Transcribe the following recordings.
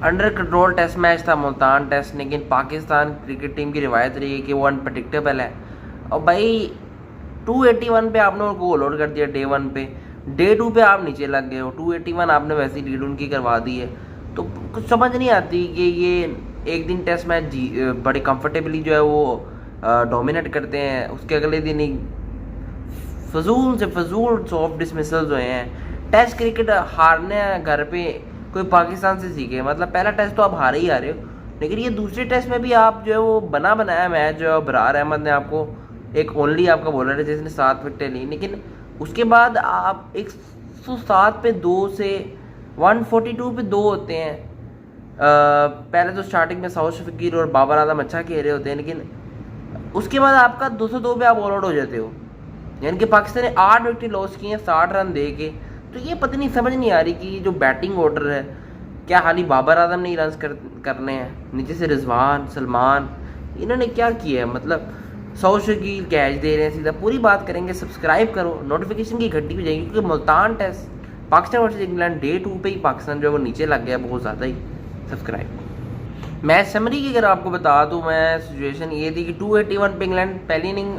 Under control test match था Multan test, लेकिन Pakistan cricket team की रिवायत रही है कि वो अनप्रडिक्टेबल है। और भाई 281 पे आपने उनको ऑल आउट कर दिया डे 1 पे, डे 2 पे आप नीचे लग गए हो, 281 आपने वैसी लीड उनकी करवा दी है। तो कुछ समझ नहीं आती कि ये एक दिन टेस्ट मैच बड़े कंफर्टेबली जो है वो डोमिनेट करते हैं, उसके अगले दिन ही फजूल से फजूल सॉफ्ट डिसमिसल्स हुए हैं। टेस्ट क्रिकेट हारने घर पे कोई पाकिस्तान से सीखे, मतलब पहला टेस्ट तो आप हारे ही आ रहे हो, लेकिन ये दूसरे टेस्ट में भी आप जो है वो बना बनाया मैच जो है बरार अहमद ने आपको एक ओनली आपका बॉलर है जिसने 7 विकेटें ली, लेकिन उसके बाद आप 107 पे 2 से 142 पे 2 होते हैं। पहले तो स्टार्टिंग में साउथ शफीकीर और बाबर आजम अच्छा खेल रहे होते हैं, लेकिन उसके बाद आपका 202 पे आप ऑल आउट हो जाते हो, यानी कि पाकिस्तान ने 8 विकेट लॉस किए हैं 60 रन दे के। तो ये पता नहीं, समझ नहीं आ रही कि जो बैटिंग ऑर्डर है, क्या खाली बाबर आजम ने ही रन करने हैं, नीचे से रिजवान सलमान इन्होंने क्या किया है, मतलब 100 शकील कैच दे रहे हैं सीधा। पूरी बात करेंगे, सब्सक्राइब करो, नोटिफिकेशन की घंटी भी जाएगी, क्योंकि Multan test Pakistan versus England day 2 पे ही पाकिस्तान जो है वो नीचे लग गया बहुत ज़्यादा ही। सब्सक्राइब। मैच समरी की अगर आपको बता दूं मैं, सिचुएशन ये थी कि 281 पे इंग्लैंड पहली इनिंग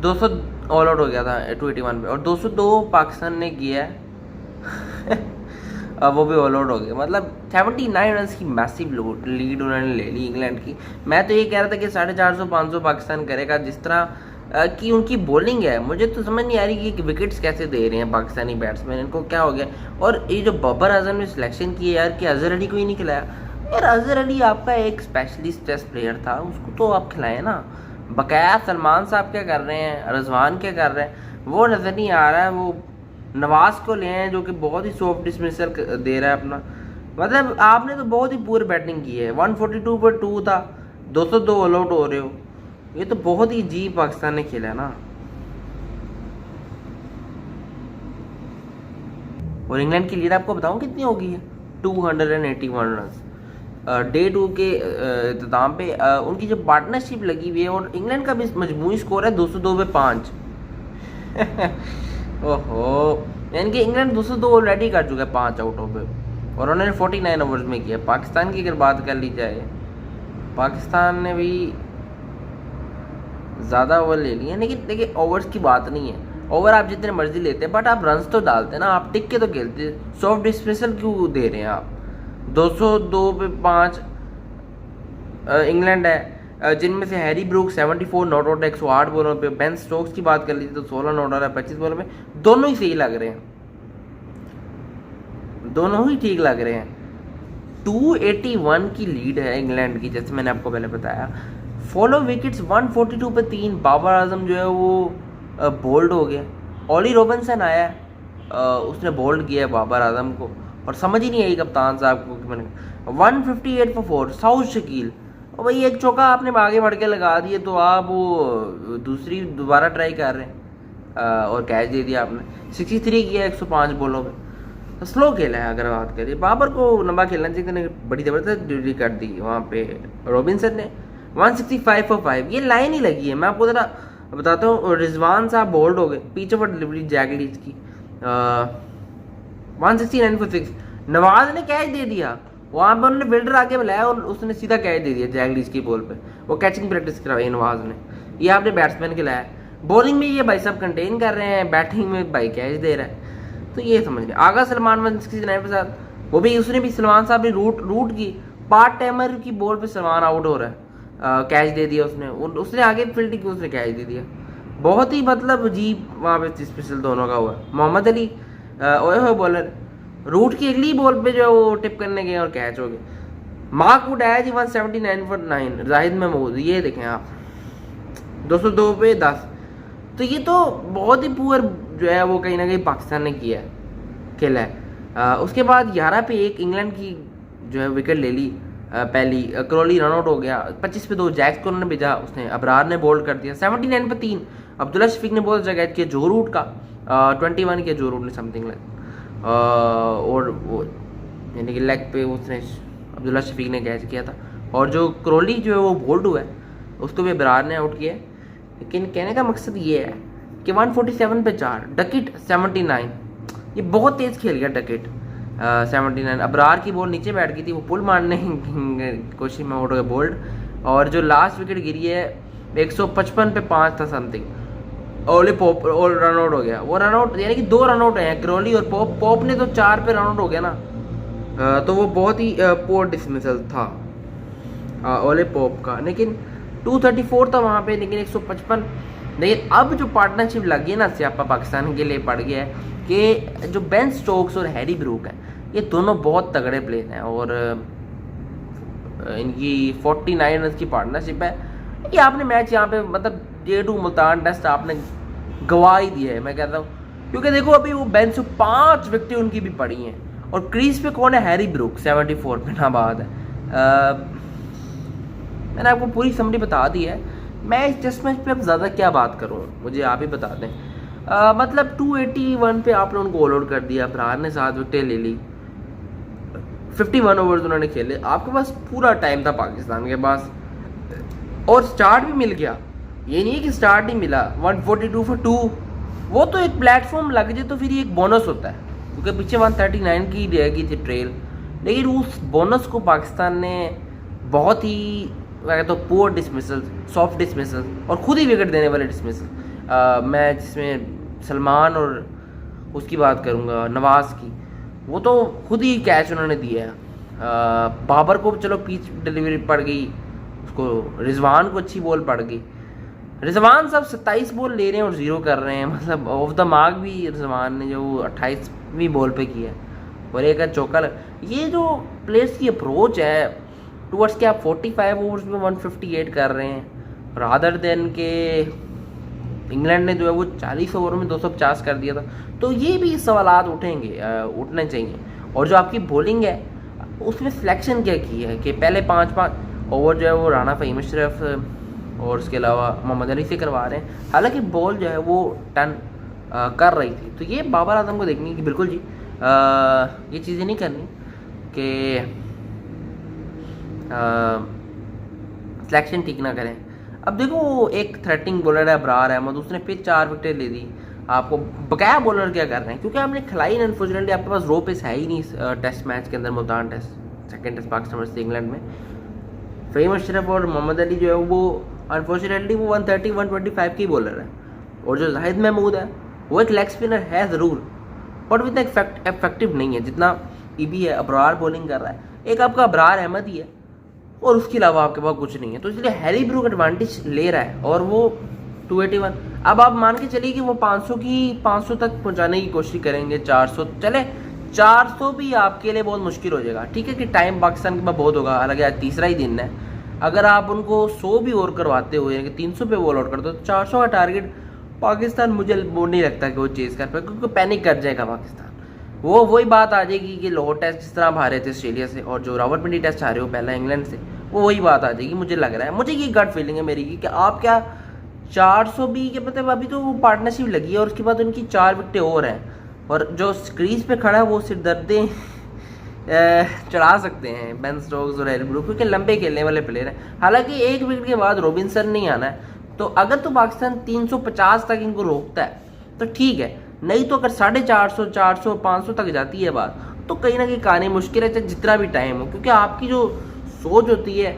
200 ऑल आउट हो गया था 281 पे, और 202 पाकिस्तान ने किया है अब वो भी ऑल आउट हो गया, मतलब 79 रन की मैसिव लीड उन्होंने ले ली इंग्लैंड की। मैं तो ये कह रहा था कि 450-500 पाकिस्तान करेगा, जिस तरह कि उनकी बॉलिंग है, मुझे तो समझ नहीं आ रही कि विकेट्स कैसे दे रहे हैं पाकिस्तानी बैट्समैन, इनको क्या हो गया। और ये जो बाबर आजम ने सिलेक्शन की है यार, कि अजहर अली को ही नहीं खिलाया यार। अजहर अली आपका एक स्पेशलिस्ट टेस्ट प्लेयर था, उसको तो आप खिलाएं ना। बकाया सलमान साहब क्या कर रहे हैं, रजवान क्या कर रहे हैं, वो नज़र नहीं आ रहा है। वो नवाज को ले हैं जो कि बहुत ही सॉफ्ट डिसमिसल दे रहा है अपना, मतलब आपने तो बहुत ही पूरी बैटिंग की है। 142 पर 2 था, 202 ऑल आउट हो रहे हो, ये तो बहुत ही अजीब पाकिस्तान ने खेला है ना। और इंग्लैंड की लीड आपको बताऊं कितनी हो गई है, 281 रन डे 2 के इख्तिताम पे। उनकी जो पार्टनरशिप लगी हुई है, और इंग्लैंड का भी मजमूई स्कोर है 202 पे 5 ओहो, यानी कि इंग्लैंड 202 ऑलरेडी कर चुका है 5 आउट ऑफ, और उन्होंने 49 ओवर्स में किया। पाकिस्तान की अगर बात कर ली जाए, पाकिस्तान ने भी ज़्यादा ओवर ले लिए हैं, लेकिन देखिए ओवर्स की बात नहीं है, ओवर आप जितने मर्जी लेते हैं, बट आप रन्स तो डालते हैं ना, आप टिक के तो खेलते। सॉफ्ट डिस्मिसल क्यों दे रहे हैं आप। 202 पे 5 इंग्लैंड है, जिनमें से हैरी ब्रूक 74 नॉट आउट 108 बॉलों पे। बेन स्टोक्स की बात कर लीजिए तो 16 नॉट आउट है 25 बॉलों में, दोनों ही सही लग रहे हैं, दोनों ही ठीक लग रहे हैं। 281 की लीड है इंग्लैंड की, जैसे मैंने आपको पहले बताया। फॉलो विकेट्स 142 पे 3, बाबर आजम जो है वो बोल्ड हो गया। ऑली रॉबिन्सन आया, उसने बोल्ड किया बाबर आजम को, और समझ ही नहीं आई कप्तान साहब को कि मैंने 158 for 4 साउथ शकील। और भाई एक चौका आपने आगे बढ़ के लगा दिए, तो आप वो दूसरी दोबारा ट्राई कर रहे हैं, और कैच दे दिया आपने। 63 किया 105 बॉलों में, तो स्लो खेला है। अगर बात करें, बाबर को लंबा खेलना चाहिए, बड़ी ज़बरदस्त ड्यूटी कर दी वहाँ पे रॉबिन्सन ने। 165 for 5, ये लाइन ही लगी है। मैं आपको ज़रा बताता हूँ, रिजवान साहब बोल्ड हो गए, पीछे पर डिलीवरी जैगलीज की 169 for 6। नवाज ने कैच दे दिया, वहाँ पर उन्होंने बिल्डर आके बुलाया और उसने सीधा कैच दे दिया जैगलीज की बॉल पे। वो कैचिंग प्रैक्टिस करवाई नवाज ने, ये आपने बैट्समैन के लाया। बॉलिंग में ये भाई सब कंटेन कर रहे हैं, बैटिंग में भाई कैच दे रहा है, तो ये समझ लिया। आगा सलमान 169 के साथ, वो भी उसने भी सलमान साहब ने रूट की, पार्ट टाइमर की बॉल पे सलमान आउट हो रहा है, कैच दे दिया उसने आगे फील्डिंग की, उसने कैच दे दिया। बहुत ही मतलब अजीब वहाँ पे स्पेशल दोनों का हुआ। मोहम्मद अली ओए हो बॉलर, रूट की अगली बॉल पे जो है वो टिप करने गए और कैच हो गए। मार्क वुड आया जी 179 for 9, जाहिद महमूद, ये देखें आप 202 पे 10। तो ये तो बहुत ही पुअर जो है वो कहीं ना कहीं पाकिस्तान ने किया है, खेला है। उसके बाद 11 पे 1 इंग्लैंड की जो है विकेट ले ली पहली, क्रोली रन आउट हो गया। 25 पे 2 जैक्स को उन्होंने भेजा, उसने अबरार ने बोल्ड कर दिया। 79 पे 3 अब्दुल्ला शफीक ने बहुत अच्छा कैच किया, जो रूट का 21 किया जो रूट ने समथिंग लाइक, और वो यानी कि लेग पे उसने अब्दुल्ला शफीक ने कैच किया था। और जो क्रोली जो है वो बोल्ड हुआ है, उसको भी अबरार ने आउट किया है। लेकिन कहने का मकसद ये है कि 147 पे 4 डकिट 79, ये बहुत तेज़ खेल गया डकिट। 79। अबरार की बॉल नीचे बैठ गई थी, वो पुल मारने की कोशिश में आउट हो गया बोल्ड। और जो लास्ट विकेट गिरी है 155 पे 5 था समथिंग, ओली पॉप और रन आउट हो गया। वो रन आउट यानी कि 2 रन आउट हैं, क्रॉली और पॉप। पॉप ने तो 4 पे रन आउट हो गया ना, तो वो बहुत ही पोर डिसमिसल था ओले पॉप का। लेकिन 234 था वहाँ पे, लेकिन 155। लेकिन अब जो पार्टनरशिप लगी है ना स्यापा पाकिस्तान के लिए पड़ गया है कि जो बेन स्टोक्स और हैरी ब्रूक है, ये दोनों बहुत तगड़े प्लेयर हैं और इनकी 49 रन की पार्टनरशिप है। ये आपने मैच यहाँ पे मतलब J2 मुल्तान टेस्ट आपने गवा ही दिया है, मैं कहता हूँ। क्योंकि देखो अभी वो बेंच से 5 विकेटें उनकी भी पड़ी हैं और क्रीज पे कौन है? हैरी ब्रूक 74 पे नाबाद है। मैंने आपको पूरी समरी बता दी है। मैं इस टेस्ट मैच पे अब ज़्यादा क्या बात करूँ, मुझे आप ही बता दें। मतलब 281 पे आप लोगों को ऑल आउट कर दिया, अबरार ने 7 विकेटें ले ली, 51 ओवर्स उन्होंने खेले। आपके पास पूरा टाइम था पाकिस्तान के पास और स्टार्ट भी मिल गया। ये नहीं है कि स्टार्ट नहीं मिला, 142 for 2, वो तो एक प्लेटफॉर्म लग जाए तो फिर ये एक बोनस होता है, क्योंकि पीछे 139 की रहेगी थी ट्रेल। लेकिन उस बोनस को पाकिस्तान ने बहुत ही मैं तो पुअर डिसमिसल, सॉफ्ट डिसमिसल और खुद ही विकेट देने वाले डिसमिसल, मैं जिसमें सलमान और उसकी बात करूँगा नवाज़ की, वो तो खुद ही कैच उन्होंने दिया है। बाबर को चलो पिच डिलीवरी पड़ गई, उसको रिजवान को अच्छी बॉल पड़ गई। रिजवान साहब 27 बॉल ले रहे हैं और 0 कर रहे हैं, मतलब ऑफ द मार्क भी रिजवान ने जो 28वीं बॉल पे किया और एक चौका। ये जो प्लेयर्स की अप्रोच है टूवर्ड्स के, आप 45 ओवर्स में 158 कर रहे हैं, रादर देन के इंग्लैंड ने जो है वो 40 ओवर में 250 कर दिया था। तो ये भी सवालात उठेंगे, उठने चाहिए। और जो आपकी बॉलिंग है उसमें सिलेक्शन क्या की है कि पहले 5-5 ओवर जो है वो राना फ़हीम अशरफ और उसके अलावा मोहम्मद अली से करवा रहे हैं, हालांकि बॉल जो है वो टर्न कर रही थी। तो ये बाबर आजम को देखनी कि बिल्कुल जी ये चीज़ें नहीं करनी कि सिलेक्शन ठीक ना करें। अब देखो एक थ्रेटिंग बॉलर है अबरार अहमद, उसने फिर 4 विकेटें ले दी। आपको बकाया बॉलर क्या कर रहे हैं, क्योंकि आपने खिलाई ना, अनफॉर्चुनेटली आपके पास रो पेस है ही नहीं टेस्ट मैच के अंदर, Multan test second test Pakistan versus England में। फ़हीम अशरफ और मोहम्मद अली जो है वो अनफॉर्चुनेटली वो 130-125 की बॉलर है। और जो जाहिद महमूद है वो एक लेग स्पिनर है ज़रूर, बट विद इफेक्टिव नहीं है जितना ईबी है। अबरार बॉलिंग कर रहा है, एक आपका अबरार अहमद ही है और उसके अलावा आपके पास कुछ नहीं है। तो इसलिए हैरी ब्रूक एडवांटेज ले रहा है और वो 281। अब आप मान के चलिए कि वो 500 तक पहुंचाने की कोशिश करेंगे, 400 चले, 400 भी आपके लिए बहुत मुश्किल हो जाएगा। ठीक है कि टाइम पाकिस्तान के पास बहुत होगा, हालांकि आज तीसरा ही दिन है। अगर आप उनको 100 भी और करवाते हो यानी कि 300 पे बॉल आउट कर दो तो 400 का टारगेट पाकिस्तान मुझे वो नहीं लगता कि वो चेज़ कर पाए, क्योंकि पैनिक कर जाएगा पाकिस्तान। वो वही बात आ जाएगी कि लाहौर टेस्ट जिस तरह आप हारे थे ऑस्ट्रेलिया से और जो रावलपिंडी टेस्ट हारे हो पहला इंग्लैंड से, वो वही बात आ जाएगी। मुझे लग रहा है, मुझे ये गट फीलिंग है मेरी कि आप क्या 400 भी के मतलब अभी तो वो पार्टनरशिप लगी है और उसके बाद उनकी 4 विकेटें और हैं और जो क्रीज पे खड़ा है वो सिरदर्दें चढ़ा सकते हैं बेन स्टोक्स और हैरी ब्रूक, क्योंकि लंबे खेलने वाले प्लेयर हैं। हालांकि 1 विकेट के बाद रॉबिन्सन नहीं आना है, तो अगर तो पाकिस्तान 350 तक इनको रोकता है तो ठीक है, नहीं तो अगर 450, 400, 500 तक जाती है बात तो कहीं ना कहीं कहानी मुश्किल है, चाहे जितना भी टाइम हो। क्योंकि आपकी जो सोच होती है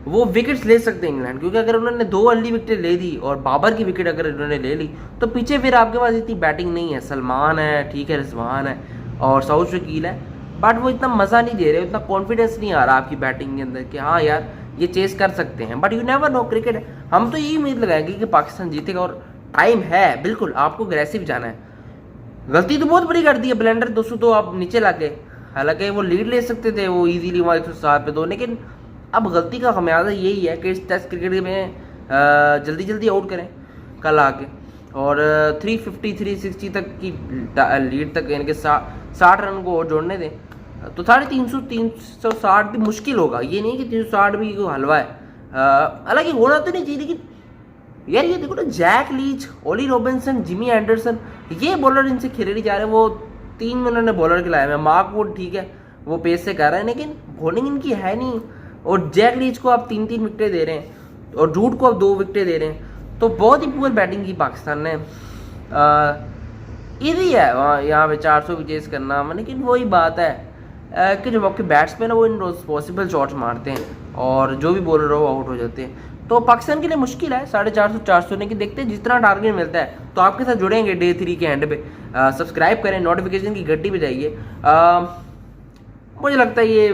वो विकेट्स ले सकते हैं इंग्लैंड, क्योंकि अगर उन्होंने 2 अर्ली विकेटें ले दी और बाबर की विकेट अगर उन्होंने ले ली तो पीछे फिर आपके पास इतनी बैटिंग नहीं है। सलमान है, ठीक है, रिजवान है और सऊद शकील है, बट वो इतना मज़ा नहीं दे रहे, उतना कॉन्फिडेंस नहीं आ रहा आपकी बैटिंग के अंदर कि हाँ यार ये चेस कर सकते हैं। But you never know, cricket है। हम तो यही उम्मीद लगाएंगे कि पाकिस्तान जीतेगा और टाइम है, बिल्कुल आपको अग्रेसिव जाना है। गलती तो बहुत बड़ी कर दी है, ब्लेंडर 200 तो आप नीचे ला गए, हालांकि वो लीड ले सकते थे वो इजीली वहाँ 107 पे 2, लेकिन अब गलती का खमियाजा यही है कि इस टेस्ट क्रिकेट में जल्दी जल्दी आउट करें कल आके और 350 360 तक की लीड तक यानी कि 60 रन को और जोड़ने दें तो 350 360 भी मुश्किल होगा। ये नहीं कि 360 भी कोई हलवा है, हालांकि होना तो नहीं चाहिए। लेकिन यार ये देखो ना, Jack Leach, Ollie Robinson, Jimmy Anderson, ये बॉलर इनसे खेले नहीं जा रहे। वो 3 में उन्होंने बॉलर खिलाया है, मार्क वुड ठीक है वो पेस से कर रहे हैं, लेकिन बॉलिंग इनकी है नहीं। और जैक लीच को आप 3-3 विकेटें दे रहे हैं और रूट को आप 2 विकेटें दे रहे हैं, तो बहुत ही पुअर बैटिंग की पाकिस्तान ने। ईजी है वहाँ यहाँ पे 400 भी चेस करना, लेकिन वही बात है कि जब आपके बैट्समैन है वो इन पॉसिबल शॉट्स मारते हैं और जो भी बॉलर हो वो आउट हो जाते हैं। तो पाकिस्तान के लिए मुश्किल है 450 लेकिन देखते हैं जितना टारगेट मिलता है तो आपके साथ जुड़ेंगे डे 3 के एंड पे। सब्सक्राइब करें, नोटिफिकेशन की घंटी बजाइए। मुझे लगता है ये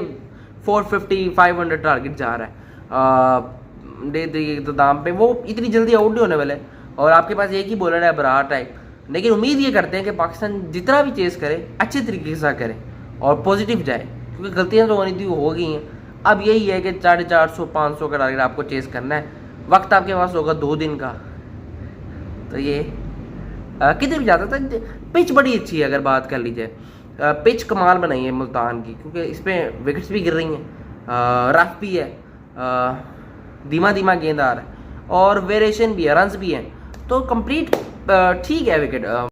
450-500 टारगेट जा रहा है डे 3 के इख्तिताम पे। वो इतनी जल्दी आउट नहीं होने वाले और आपके पास एक ही बॉलर है बरार टाइप, लेकिन उम्मीद ये करते हैं कि पाकिस्तान जितना भी चेस करे अच्छे तरीके से करे और पॉजिटिव जाए, क्योंकि गलतियां तो होनी थी वो हो गई हैं। अब यही है कि 450-500 का टारगेट आपको चेस करना है। वक्त आपके पास होगा 2 दिन का, तो ये किधर भी जाता था। पिच बड़ी अच्छी है अगर बात कर लीजिए, पिच कमाल बनाई है मुल्तान की, क्योंकि इस पर विकेट्स भी गिर रही हैं, रफ भी है, धीमा धीमा गेंद आ रहा है और वेरिएशन भी है, रन्स भी हैं, तो कंप्लीट ठीक है विकेट।